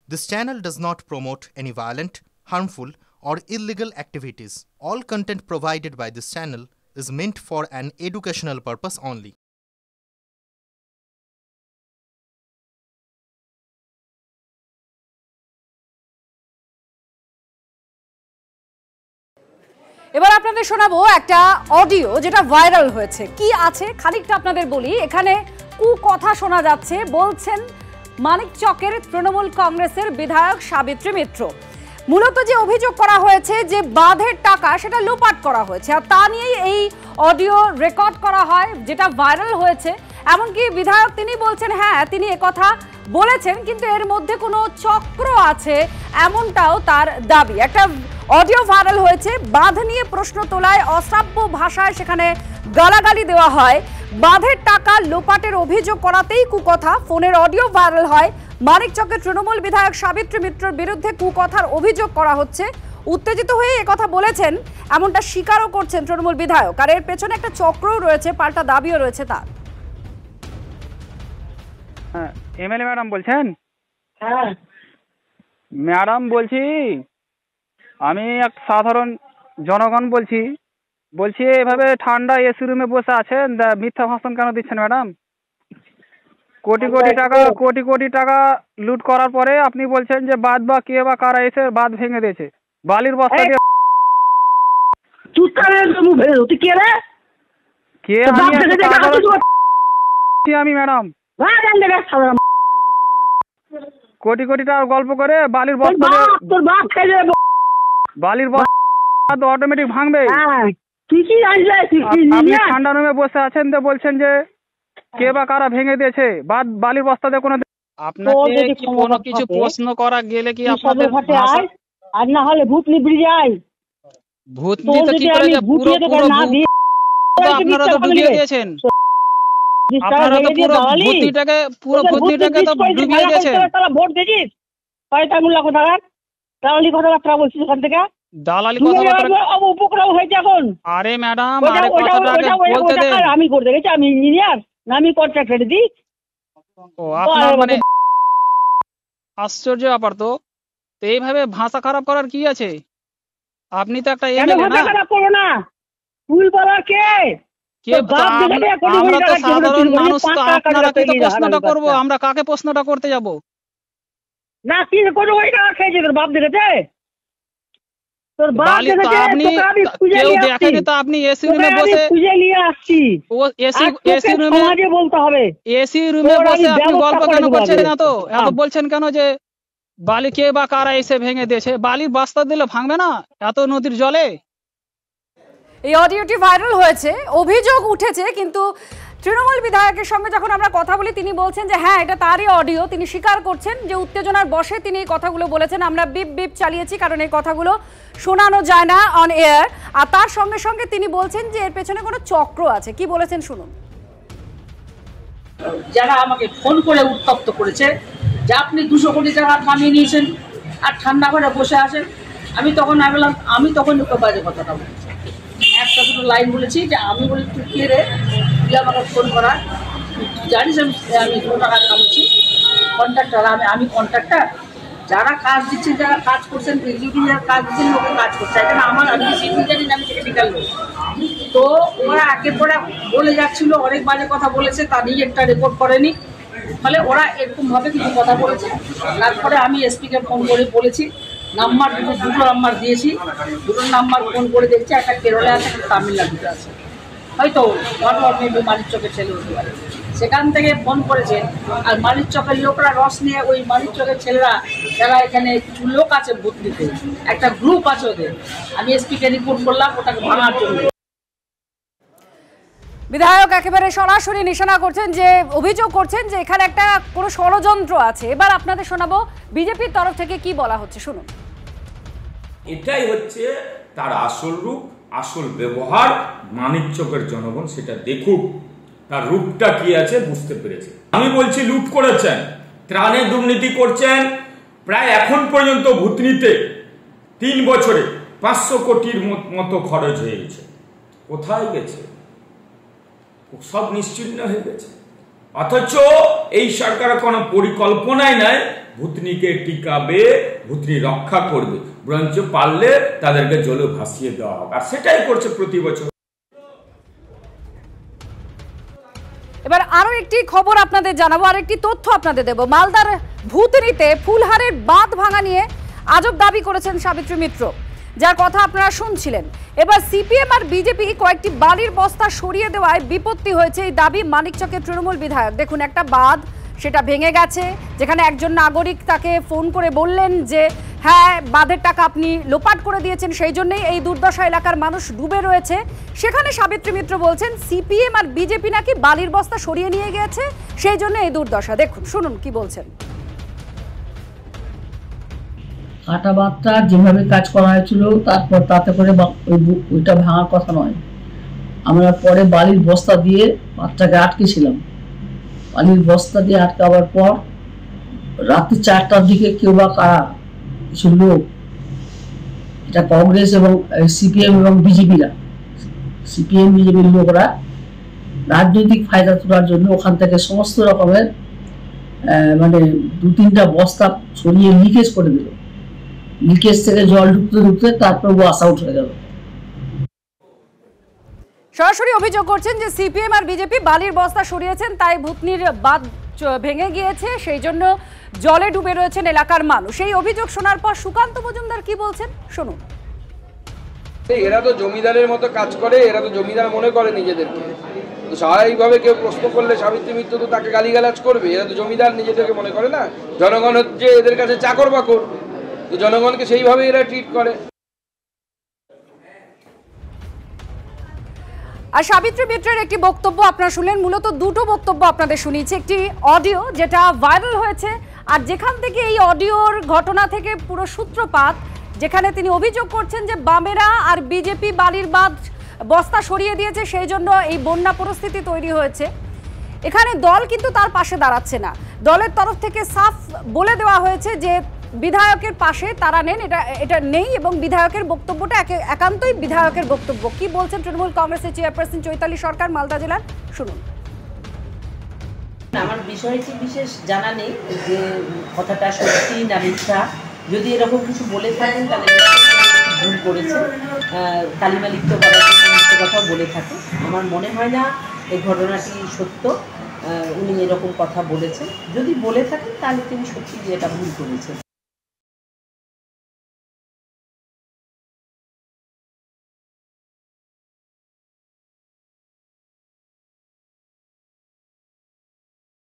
This channel does not promote any violent, harmful, or illegal activities. All content provided by this channel is meant for an educational purpose only. এবার আপনাদের শোনাবো একটা audio যেটা viral হয়েছে। কি আছে খানিকটা আপনাদের বলি। এখানে কথা শোনা যাচ্ছে, বলছেন মানিকচকের তৃণমূল কংগ্রেসের বিধায়ক সাবিত্রী মিত্র। মূলত যে অভিযোগ করা হয়েছে যে বাঁধের টাকা সেটা লোপাট করা হয়েছে, আর তা নিয়েই এই অডিও রেকর্ড করা হয় যেটা ভাইরাল হয়েছে। এমনকি বিধায়ক তিনি বলছেন হ্যাঁ তিনি একথা বলেছেন, কিন্তু এর মধ্যে কোনো চক্র আছে এমনটাও তার দাবি। একটা অডিও ভাইরাল হয়েছে, বাঁধ নিয়ে প্রশ্ন তোলায় অশ্রাব্য ভাষায় সেখানে গালাগালি দেওয়া হয়। বাঁধের টাকা লোপাটের অভিযোগ করাতেই কুকথা। ফোনের অডিও ভাইরাল হয়। মানিকচকের তৃণমূল বিধায়ক সাবিত্রী মিত্রর বিরুদ্ধে কুকথার অভিযোগ করা হচ্ছে। উত্তেজিত হয়ে একথা বলেছেন এমনটা স্বীকারও করছেন তৃণমূল বিধায়ক। আর এর পেছনে একটা চক্রও রয়েছে, পাল্টা দাবিও রয়েছে তার। এমএলএ ম্যাডাম বলছেন? হ্যাঁ ম্যাডাম বলছি, আমি এক সাধারণ জনগণ বলছি এভাবে ঠান্ডা এসি রুমে বসে আছেন, মিথ্যা ভাষণ কেন দিচ্ছেন ম্যাডাম? কোটি কোটি টাকা লুট করার পরে আপনি বলছেন যে বাদ বা কে বা কারা এসে বাদ ভেঙে দিয়েছে, বালির বস্তা দিয়ে। আমি ম্যাডাম কোটি টাকা গল্প করে বালির বস্তা অটোমেটিক ভাঙবে। আপনি ঠান্ডা রুমে বসে আছেন তো বলছেন যে কে বা কারা ভেঙে দিয়েছে, বালির বস্তা দিয়ে কোনো। আপনাকে কি কোনো কিছু প্রশ্ন করা গেলে কি আপনাদের আর না হলে ভূত নিবড়ি যায়। ভূত নিতে কি করে যে পুরো আপনারা তো ডুবিয়ে দিয়েছেন। আপনারা তো পুরো ভূতনিটাকে তো ডুবিয়ে দিয়েছেন। তারা ভোট দিয়েছিস পয়তাগুলা কোথাকার দালালি কথাবার্তা বলছিস ওখান থেকে। দালালি কথাবার্তা উপক্রম হয়েছে এখন। আরে ম্যাডাম আরে কথাটা আগে বলতে দেন। আমি করতে গেছি, আমি ইঞ্জিনিয়ার না আমি কন্ট্রাক্টর দিই। ও আপনার মানে আশ্চর্য ব্যাপার তো। এইভাবে ভাষা খারাপ করার কি আছে? আপনি তো একটা এমএলএ না। ভাষা খারাপ করো না, ভুল বলার কে? আমরা তো সাধারণ মানুষ, তো আপনারা কি তো প্রশ্নটা করবো? আমরা কাকে প্রশ্নটা করতে যাব? না কি কোনো ওই টাকা খেয়েছে তোর বাপ দেখেছে? তোর বাপ দেখেছে? আপনি কেউ দেখেনি তো? আপনি এসি রুমে বসে খুঁজে নিয়ে আসছি। ও এসি রুমে সমাজে বলতে হবে। এসি রুমে বসে আপনি গল্প কেন করছেন? না তো এত বলছেন কেন যে বালি কে বা কারা এসে ভেঙে দিয়েছে? বালির বস্তা দিলে ভাঙবে না এত নদীর জলে? এই অডিওটি ভাইরাল হয়েছে, অভিযোগ উঠেছে, কিন্তু তৃণমূল বিধায়কের সঙ্গে যখন আমরা কথা বলি তিনি বলছেন যে হ্যাঁ এটা তারই অডিও। তিনি স্বীকার করছেন যে উত্তেজনার বশে তিনি এই কথাগুলো বলেছেন। আমরা বিপ বিপ চালিয়েছি কারণ এই কথাগুলো শোনানো যায় না অন এয়ার। আর তার সঙ্গে সঙ্গে তিনি বলছেন যে এর পেছনে কোনো চক্র আছে। কি বলেছেন শুনুন। যারা আমাকে ফোন করে উত্তপ্ত করেছে যে আপনি 200 কোটি টাকা থামিয়ে নিয়েছেন আর ঠান্ডা করে বসে আছেন, আমি তখন বললাম, আমি তখন বাজে কথাটা বলছি। একটা দুটো লাইন বলেছি যে আমি বলি তুই কে রে, তুই আমাকে ফোন করা, জানিস আমি 2 টাকা কামছি কন্ট্রাক্টার, আমি কন্ট্রাক্টার। যারা কাজ দিচ্ছেন, যারা কাজ করছেন, এক্সিকিউটিভ যারা কাজ দিচ্ছেন লোকে কাজ করছে, এখানে আমার আমি সিটি জানি না, আমি টেকনিক্যাল লোক। তো ওরা আগের পরে বলে যাচ্ছিল, অনেক বাজে কথা বলেছে, তা নিয়ে একটা রেকর্ড করেনি। ফলে ওরা এরকমভাবে কিছু কথা বলেছে। তারপরে আমি এসপিকে ফোন করে বলেছি, নাম্বার দুটো নাম্বার দিয়েছি, দুটো নাম্বার ফোন করে দেখছি, একটা কেরলে আছে, একটা তামিলনাড়ুতে আছে, হয়তো মানিকচকের ছেলে হতে পারে। সেখান থেকে ফোন করেছে। আর মানিকচকের লোকরা রস নিয়ে, ওই মানিকচকের ছেলেরা যারা এখানে কিছু লোক আছে ভর্তিতে, একটা গ্রুপ আছে ওদের, আমি এসপিকে রিপোর্ট করলাম ওটাকে ভাঙার জন্য। বিধায়ক একেবারে সরাসরি নিশানা করছেন, যে অভিযোগ করছেন যে এখানে একটা কোনো ষড়যন্ত্র আছে। এবার আপনাদের শোনাবো বিজেপির তরফ থেকে কি বলা হচ্ছে, শুনুন। এটাই হচ্ছে তার আসল রূপ, আসল ব্যবহার। মানিকচকের জনগণ সেটা দেখুক, তার রূপটা কি আছে বুঝতে পেরেছে। আমি বলছি লুট করেছেন, ত্রাণে দুর্নীতি করছেন, প্রায় এখন পর্যন্ত ভূতনিতে 3 বছরে 500 কোটির মতো খরচ হয়ে গেছে। কোথায় গেছে? সব নিশ্চিহ্ন হয়ে গেছে। অথচ এই সরকারের কোনো পরিকল্পনাই নাই ভুতনিকে টিকাবে, ভুতনি রক্ষা করবে, বরঞ্চ পারলে তাদেরকে জলে ভাসিয়ে দেওয়া হবে, আর সেটাই করছে প্রতি বছর। এবার আরো একটি খবর আপনাদের জানাবো, আর একটি তথ্য আপনাদের দেব। মালদার ভুতনিতে ফুলহারের বাঁধ ভাঙা নিয়ে আজব দাবি করেছেন সাবিত্রী মিত্র, যার কথা আপনারা শুনছিলেন। এবার সিপিএম আর বিজেপি কয়েকটি বালির বস্তা সরিয়ে দেওয়ায় বিপত্তি হয়েছে, এই দাবি মানিকচকের তৃণমূল বিধায়ক। দেখুন, একটা বাঁধ সেটা ভেঙে গেছে, যেখানে একজন নাগরিক তাকে ফোন করে বললেন যে হ্যাঁ বাঁধের টাকা আপনি লোপাট করে দিয়েছেন, সেই জন্যই এই দুর্দশা এলাকার মানুষ ডুবে রয়েছে। সেখানে সাবিত্রী মিত্র বলছেন সিপিএম আর বিজেপি নাকি বালির বস্তা সরিয়ে নিয়ে গেছে, সেই জন্য এই দুর্দশা। দেখুন, শুনুন কি বলছেন। কাটা বাঁধটা যেভাবে কাজ করা হয়েছিল, তারপর তাতে করে ওইটা ভাঙার কথা নয়। আমরা পরে বালির বস্তা দিয়ে বাঁধটাকে আটকেছিলাম। বালির বস্তা দিয়ে আটকাবার পর রাত্রি 4টার দিকে কেউ বা কারা কিছু লোক, এটা কংগ্রেস এবং সিপিএম এবং বিজেপিরা, সিপিএম বিজেপির লোকরা রাজনৈতিক ফায়দা তোলার জন্য ওখান থেকে সমস্ত রকমের মানে 2-3টা বস্তা সরিয়ে লিকেজ করে দিল। লিকেজ থেকে জল ঢুকতে ঢুকতে তারপর ওয়াশ আউট হয়ে গেল। সরাসরি অভিযোগ করছেন যে সিপিএম আর বিজেপি বালির বস্তা সরিয়েছেন, তাই ভুতনির বাঁধ ভেঙে গিয়েছে, সেই জন্য জলে ডুবে রয়েছেন এলাকার মানুষ। এই অভিযোগ শোনার পর সুকান্ত মজুমদার কি বলছেন শুনুন। এরা তো জমিদারের মতো কাজ করে, এরা তো জমিদার মনে করে নিজেদেরকে। তো স্বাভাবিকভাবে কেউ প্রশ্ন করলে সাবিত্রী মিত্র তো তাকে গালিগালাজ করবে। এরা তো জমিদার নিজেদেরকে মনে করে না, জনগণ হচ্ছে এদের কাছে চাকর বাকর, তো জনগণকে সেইভাবে এরা ট্রিট করে। আর সাবিত্রী মিত্রের একটি বক্তব্য আপনারা শুনলেন, মূলত দুটো বক্তব্য আপনাদের শুনিয়েছি। একটি অডিও যেটা ভাইরাল হয়েছে, আর যেখান থেকে এই অডিওর ঘটনা থেকে পুরো সূত্রপাত, যেখানে তিনি অভিযোগ করছেন যে বামেরা আর বিজেপি বালির বাঁধ বস্তা সরিয়ে দিয়েছে, সেই জন্য এই বন্যা পরিস্থিতি তৈরি হয়েছে। এখানে দল কিন্তু তার পাশে দাঁড়াচ্ছে না। দলের তরফ থেকে সাফ বলে দেওয়া হয়েছে যে বিধায়কের পাশে তারা নেন, এটা নেই, এবং বিধায়কের বক্তব্যটা একান্তই বিধায়কের বক্তব্য। কি বলছেন তৃণমূল কংগ্রেসের চেয়ারপারসন চৈতালি সরকার মালদা জেলার, শুনুন। আমার বিষয়টি বিশেষ জানা নেই যে কথাটা সত্যি না মিথ্যা। যদি এরকম কিছু বলে থাকেন তাহলে ভুল করেছেন, কালিমা লিপ্ত করার জন্য মিথ্যে কথাও বলে থাকেন। আমার মনে হয় না এই ঘটনাটি সত্য, উনি এরকম কথা বলেছেন। যদি বলে থাকেন তাহলে তিনি সত্যি এটা ভুল করেছেন।